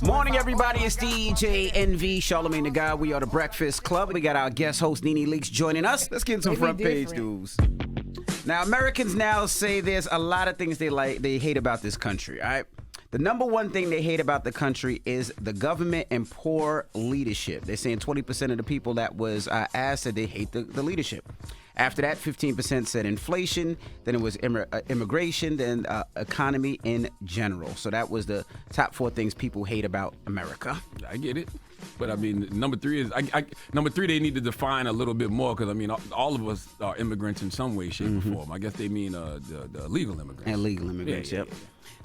Morning, everybody. It's DJ NV, Charlamagne the Guy. We are the Breakfast Club. We got our guest host, Nene Leakes, joining us. Let's get into some front page news. Now, Americans now say there's a lot of things they hate about this country, all right? The number one thing they hate about the country is the government and poor leadership. They're saying 20% of the people that was asked said they hate the leadership. After that, 15% said inflation, then it was immigration, then economy in general. So that was the top 4 things people hate about America. I get it. But I mean, number 3 is, number 3 they need to define a little bit more because, I mean, all of us are immigrants in some way, shape, or form. I guess they mean the legal immigrants. And legal immigrants, yep.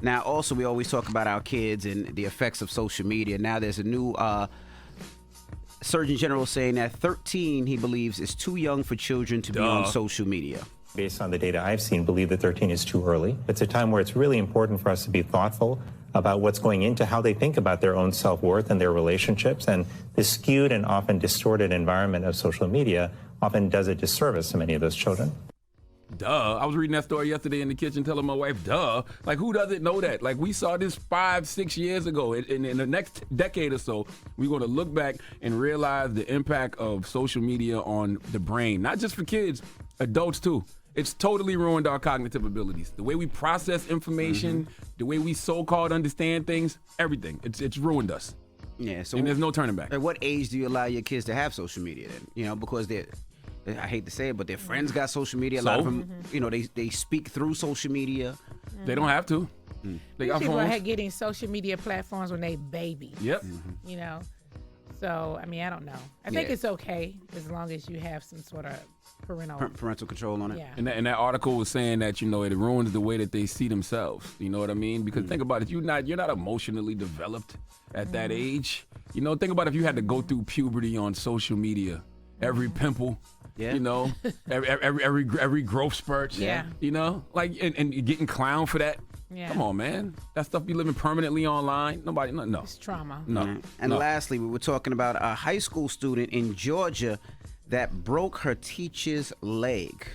Now, also, we always talk about our kids and the effects of social media. Now there's a new Surgeon General saying that 13, he believes, is too young for children to be on social media. Based on the data I've seen, believe that 13 is too early. It's a time where it's really important for us to be thoughtful about what's going into how they think about their own self-worth and their relationships. And the skewed and often distorted environment of social media often does a disservice to many of those children. I was reading that story yesterday in the kitchen telling my wife, like, who doesn't know that? Like, we saw this 5-6 years ago. In the next decade or so, we're going to look back and realize the impact of social media on the brain, not just for kids, adults too. It's totally ruined our cognitive abilities. The way we process information, the way we so-called understand things, everything. It's ruined us. Yeah. So and there's no turning back. At what age do you allow your kids to have social media then? You know, because I hate to say it, but their friends got social media. A lot of them, you know, they speak through social media. They don't have to. They got people phones. are getting social media platforms when they babies. Yep. You know, so I mean, I don't know. I think it's okay as long as you have some sort of parental control on it. Yeah. And that article was saying that, you know, it ruins the way that they see themselves. You know what I mean? Because think about it, you're not emotionally developed at that age. You know, think about if you had to go through puberty on social media, every pimple. Yeah. You know, every growth spurt. Yeah. You know, like and getting clowned for that. Yeah. Come on, man. That stuff be living permanently online. Nobody, no. It's trauma. No. And lastly, we were talking about a high school student in Georgia that broke her teacher's leg.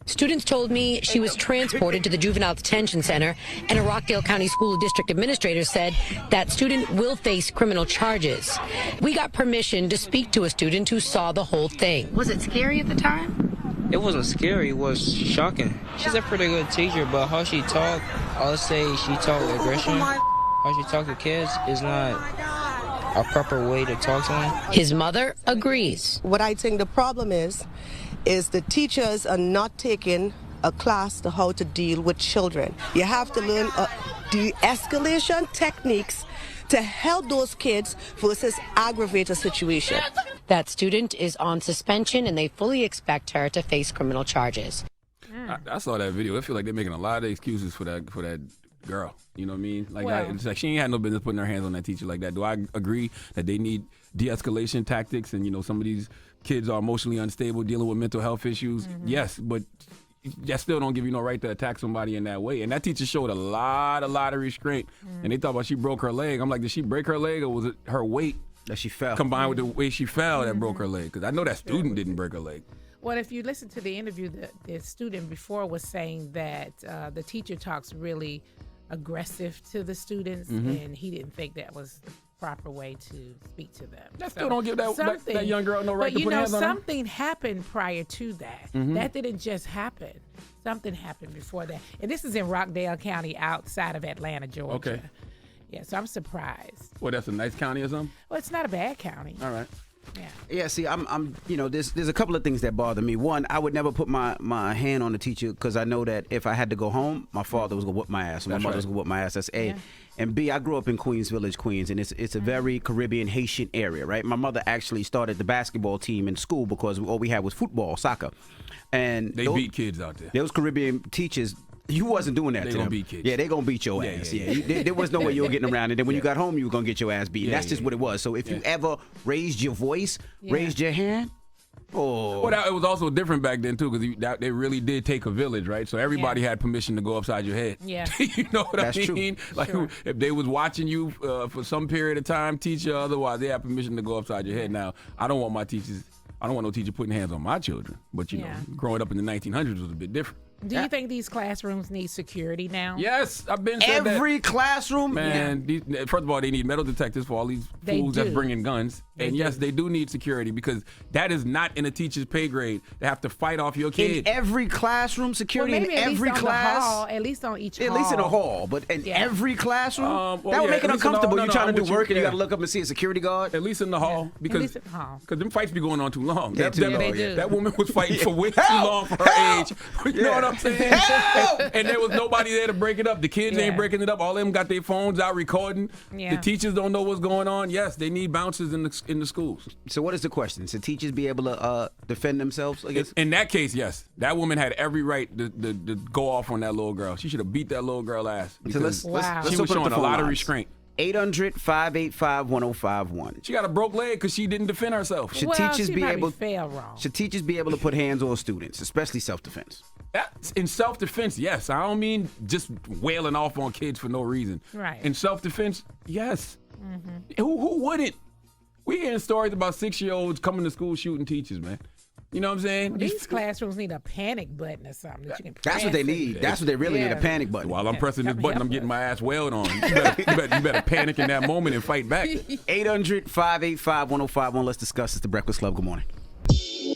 Students told me she was transported to the Juvenile Detention Center, and a Rockdale County School District Administrator said that student will face criminal charges. We got permission to speak to a student who saw the whole thing. Was it scary at the time? It wasn't scary, it was shocking. She's a pretty good teacher, but how she talked, I'll say she talked with aggression. How she talked to kids is not a proper way to talk to them. His mother agrees. What I think the problem is the teachers are not taking a class to how to deal with children. You have to learn de-escalation techniques to help those kids versus aggravate a situation. That student is on suspension, and they fully expect her to face criminal charges. I saw that video. I feel like they're making a lot of excuses for that girl. You know what I mean? Like, it's like she ain't had no business putting her hands on that teacher like that. Do I agree that they need de-escalation tactics and, you know, some of these kids are emotionally unstable, dealing with mental health issues? Yes, but that still don't give you no right to attack somebody in that way. And that teacher showed a lot of restraint. And they thought about she broke her leg. I'm like, did she break her leg, or was it her weight that she fell combined with the way she fell that broke her leg? Because I know that student didn't break her leg. Well, if you listen to the interview, the student before was saying that the teacher talks really aggressive to the students, and he didn't think that was the proper way to speak to them. That still don't give that young girl no right to put hands on her. But something happened prior to that. That didn't just happen. Something happened before that. And this is in Rockdale County outside of Atlanta, Georgia. Okay. Yeah, so I'm surprised. Well, that's a nice county or something? Well, it's not a bad county. All right. Yeah, see, I'm you know, there's a couple of things that bother me. One, I would never put my hand on the teacher because I know that if I had to go home, my father was gonna whoop my ass, and my mother was gonna whoop my ass. That's A. And B, I grew up in Queens Village, Queens, and it's a very Caribbean Haitian area, right? My mother actually started the basketball team in school because all we had was football, soccer, and they beat kids out there. Those Caribbean teachers. You wasn't doing that to them. They gonna beat kids. Yeah, they gonna beat your ass. There was no way you were getting around it. Then when you got home, you were gonna get your ass beat. That's just what it was. So if you ever raised your voice, raised your hand, well, it was also different back then too, because they really did take a village, right? So everybody had permission to go upside your head. Yeah, you know what I mean? True. Like if they was watching you for some period of time, teacher, otherwise they had permission to go upside your head. Now I don't want no teacher putting hands on my children, but you know, growing up in the 1900s was a bit different. Do you think these classrooms need security now? Yes, I've been said that. Every classroom? Man, first of all, they need metal detectors for all these fools that's bringing guns. And yes, they do need security because that is not in a teacher's pay grade. They have to fight off your kid. In every classroom, security maybe in every class? At least on each hall. At least in a hall, but in every classroom? Well, that would make it uncomfortable. You're trying to do work and you got to look look up and see a security guard? At least in the hall. Because them fights be going on too long. Yeah, that woman was fighting for way too long for her age. You know what I'm saying? And there was nobody there to break it up. The kids ain't breaking it up. All of them got their phones out recording. The teachers don't know what's going on. Yes, they need bouncers in the schools. So what is the question? Should teachers be able to defend themselves against? In that case, yes. That woman had every right to go off on that little girl. She should have beat that little girl ass. So let's she was showing a lot of restraint. 800-585-1051. She got a broke leg because she didn't defend herself. Should teachers be able to put hands on students, especially self-defense? In self-defense, yes. I don't mean just wailing off on kids for no reason. Right. In self-defense, yes. Mm-hmm. Who wouldn't? We hearing stories about 6-year-olds coming to school shooting teachers, man. You know what I'm saying? Well, these classrooms need a panic button or something that you can press. That's what they need. That's what they really need, a panic button. While I'm pressing this button, I'm getting my ass wailed on. You better panic in that moment and fight back. 800-585-1051. Let's discuss. It's the Breakfast Club. Good morning.